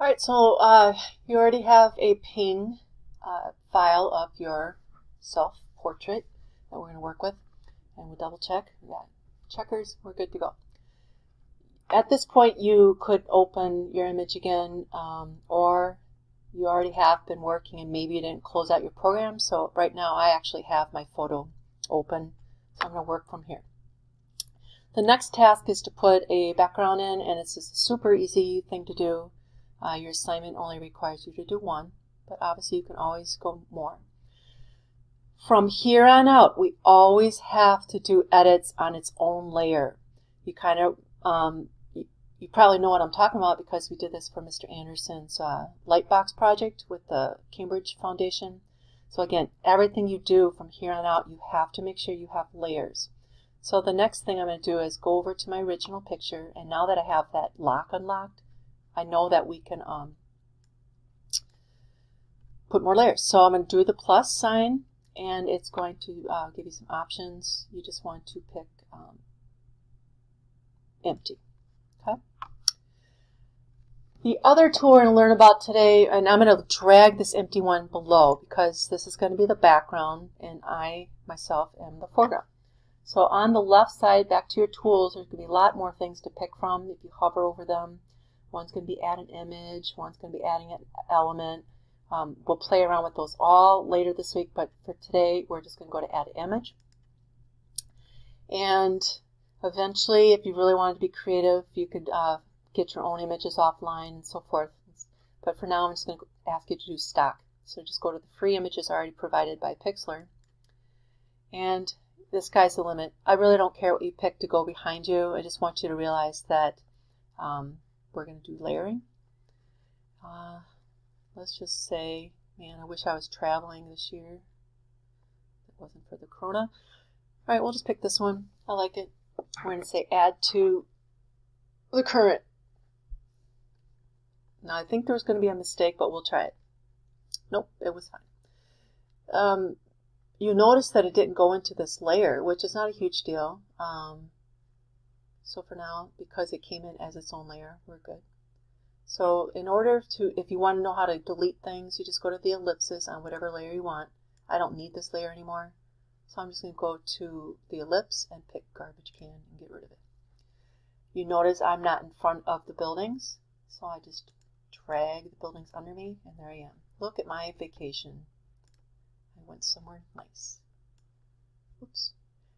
All right, so you already have a ping file of your self-portrait that we're going to work with, and we'll double check. We got checkers, we're good to go. At this point, you could open your image again, or you already have been working and maybe you didn't close out your program. So right now, I actually have my photo open, so I'm going to work from here. The next task is to put a background in, and it's just a super easy thing to do. Your assignment only requires you to do one, but obviously you can always go more. From here on out, we always have to do edits on its own layer. You kind of, you probably know what I'm talking about because we did this for Mr. Anderson's Lightbox project with the Cambridge Foundation. So again, everything you do from here on out, you have to make sure you have layers. So the next thing I'm going to do is go over to my original picture, and now that I have that lock unlocked, I know that we can put more layers. So I'm going to do the plus sign, and it's going to give you some options. You just want to pick empty. Okay. The other tool we're going to learn about today, and I'm going to drag this empty one below because this is going to be the background, and I myself am the foreground. So on the left side, back to your tools, there's going to be a lot more things to pick from if you hover over them. One's going to be add an image, one's going to be adding an element. We'll play around with those all later this week, but for today, we're just going to go to add image. And eventually, if you really wanted to be creative, you could get your own images offline and so forth. But for now, I'm just going to ask you to do stock. So just go to the free images already provided by Pixlr. And this guy's the limit. I really don't care what you pick to go behind you. I just want you to realize that we're going to do layering. Let's just say, man, I wish I was traveling this year. If it wasn't for the corona. All right, we'll just pick this one. I like it. We're going to say add to the current. Now, I think there's going to be a mistake, but we'll try it. Nope, it was fine. You notice that it didn't go into this layer, which is not a huge deal. So for now, because it came in as its own layer, we're good. So in order to, if you want to know how to delete things, you just go to the ellipsis on whatever layer you want. I don't need this layer anymore. So I'm just going to go to the ellipse and pick garbage can and get rid of it. You notice I'm not in front of the buildings, so I just drag the buildings under me, and there I am. Look at my vacation. I went somewhere nice. Oops.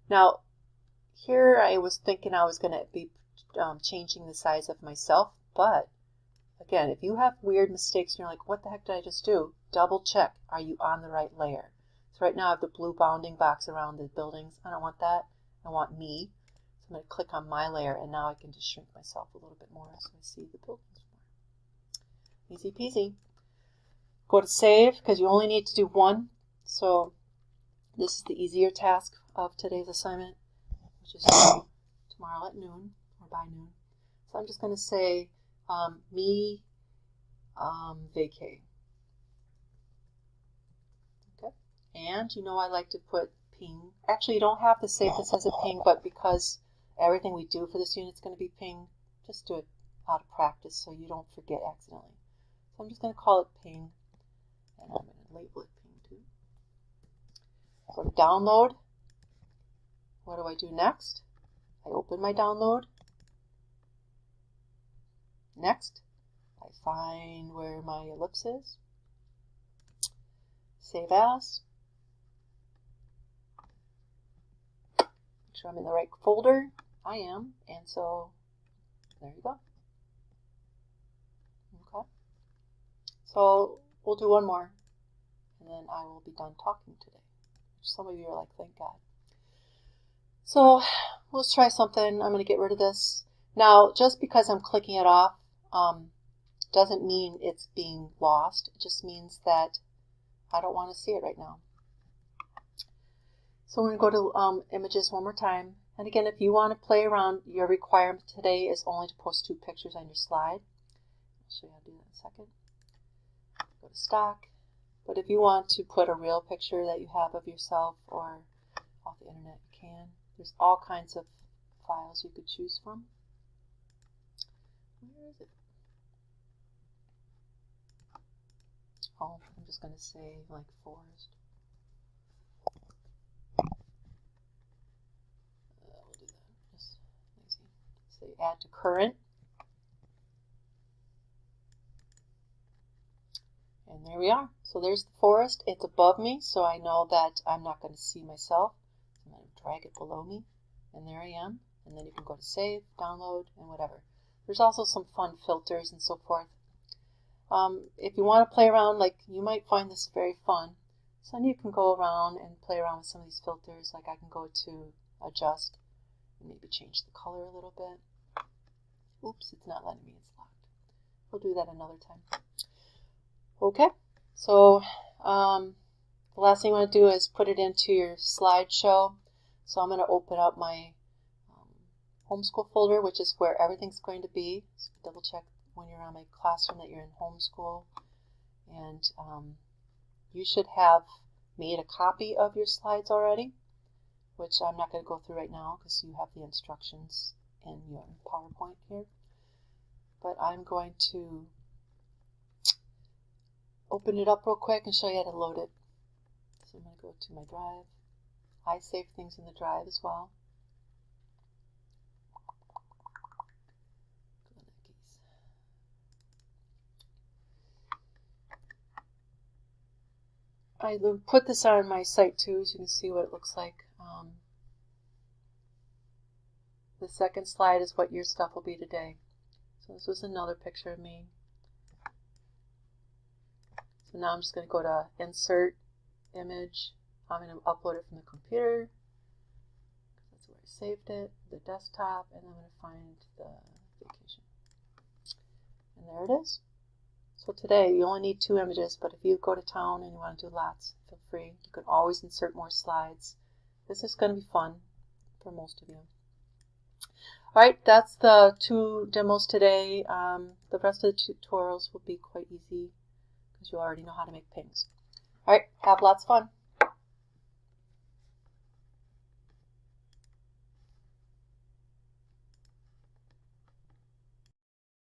Now, here I was thinking I was going to be changing the size of myself, but again, if you have weird mistakes and you're like, what the heck did I just do? Double check. Are you on the right layer? So right now I have the blue bounding box around the buildings. I don't want that. I want me. So I'm going to click on my layer, and now I can just shrink myself a little bit more so I see the buildings more. Easy peasy. Go to save because you only need to do one. So this is the easier task of today's assignment, which is tomorrow at noon or by noon. So I'm just going to say me vacay. Okay. And you know I like to put ping. Actually, you don't have to save this as a ping, but because everything we do for this unit is going to be ping, just do it out of practice so you don't forget accidentally. So I'm just going to call it ping, and I'm going to label it ping too. Go to download. What do I do next? I open my download. Next, I find where my ellipse is. Save as. Make sure I'm in the right folder. I am, and so there you go. Okay. So we'll do one more, and then I will be done talking today. Some of you are like, thank God. So let's try something. I'm going to get rid of this. Now, just because I'm clicking it off doesn't mean it's being lost. It just means that I don't want to see it right now. So we're going to go to images one more time. And again, if you want to play around, your requirement today is only to post 2 pictures on your slide. I'll show you how to do that in a second. Go to stock. But if you want to put a real picture that you have of yourself or off the internet, you can. There's all kinds of files you could choose from. Where is it? Oh, I'm just going to say like forest. We'll do that. Just lazy. Say add to current. And there we are. So there's the forest. It's above me, so I know that I'm not going to see myself. I'm going to drag it below me, and there I am. And then you can go to save, download, and whatever. There's also some fun filters and so forth. If you want to play around, like you might find this very fun. So you can go around and play around with some of these filters. Like I can go to adjust and maybe change the color a little bit. Oops, it's not letting me. It's locked. We'll do that another time. Okay, so the last thing you want to do is put it into your slideshow. So I'm going to open up my homeschool folder, which is where everything's going to be. So double check when you're on my classroom that you're in homeschool. And you should have made a copy of your slides already, which I'm not going to go through right now because you have the instructions in your PowerPoint here. But I'm going to open it up real quick and show you how to load it. So I'm going to go to my drive. I save things in the drive as well. I put this on my site too, so you can see what it looks like. The second slide is what your stuff will be today. So this was another picture of me. So now I'm just going to go to Insert, Image. I'm going to upload it from the computer. That's where I saved it, the desktop, and I'm going to find the vacation. And there it is. So today you only need 2 images, but if you go to town and you want to do lots, feel free. You can always insert more slides. This is going to be fun for most of you. Alright, that's the 2 demos today. The rest of the tutorials will be quite easy because you already know how to make pings. Alright, have lots of fun.